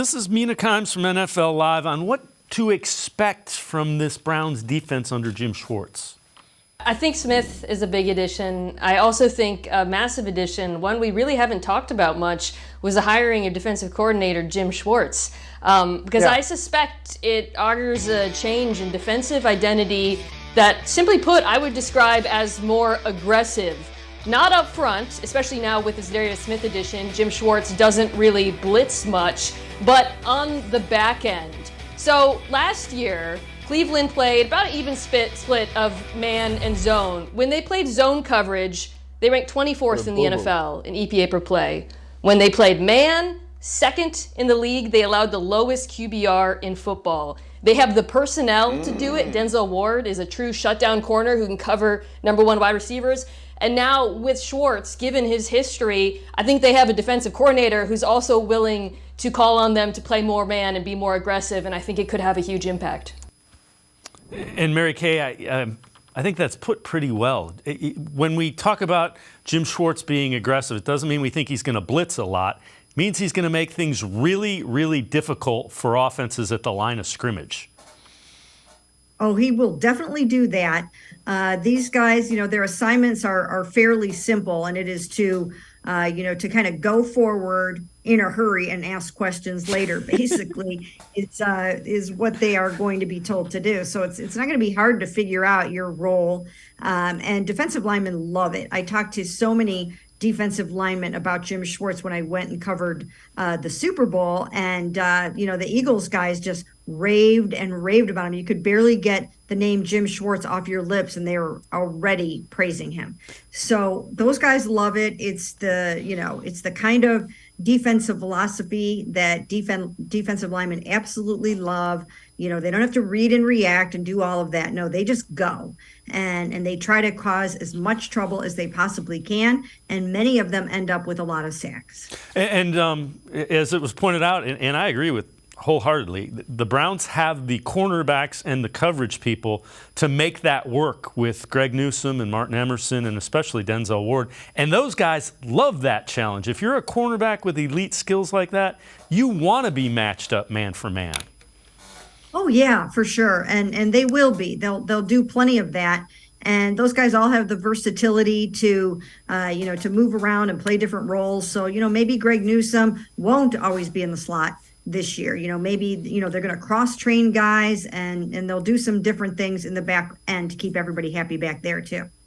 This is Mina Kimes from NFL Live on what to expect from this Browns defense under Jim Schwartz. I think Smith is a big addition. I also think a massive addition, one we really haven't talked about much, was the hiring of defensive coordinator Jim Schwartz. Because I suspect it augurs a change in defensive identity that, simply put, I would describe as more aggressive. Not up front, especially now with the Za'Darius Smith addition. Jim Schwartz doesn't really blitz much, but on the back end. So last year, Cleveland played about an even split of man and zone. When they played zone coverage, they ranked 24th in the NFL in EPA per play. When they played man, second in the league. They allowed the lowest QBR in football. They have the personnel to do it. Denzel Ward is a true shutdown corner who can cover number one wide receivers. And now with Schwartz, given his history, I think they have a defensive coordinator who's also willing to call on them to play more man and be more aggressive, and I think it could have a huge impact. And Mary Kay, I think that's put pretty well. When we talk about Jim Schwartz being aggressive, it doesn't mean we think he's going to blitz a lot. It means he's going to make things really, really difficult for offenses at the line of scrimmage. Oh, he will definitely do that. These guys, their assignments are fairly simple, and it is to kind of go forward in a hurry and ask questions later. Basically, is what they are going to be told to do. So it's not going to be hard to figure out your role. And defensive linemen love it. I talked to so many defensive linemen about Jim Schwartz when I went and covered the Super Bowl, and the Eagles guys just raved and raved about him. You could barely get the name Jim Schwartz off your lips, and they were already praising him. So those guys love it. It's the kind of defensive philosophy that defensive linemen absolutely love. They don't have to read and react and do all of that. No, they just go and they try to cause as much trouble as they possibly can. And many of them end up with a lot of sacks. And as it was pointed out, and I agree with wholeheartedly, the Browns have the cornerbacks and the coverage people to make that work with Greg Newsome and Martin Emerson and especially Denzel Ward. And those guys love that challenge. If you're a cornerback with elite skills like that, you want to be matched up man for man. Oh yeah, for sure. And they will be. They'll do plenty of that. And those guys all have the versatility to move around and play different roles. So, maybe Greg Newsome won't always be in the slot this year. Maybe they're going to cross-train guys and they'll do some different things in the back end to keep everybody happy back there too.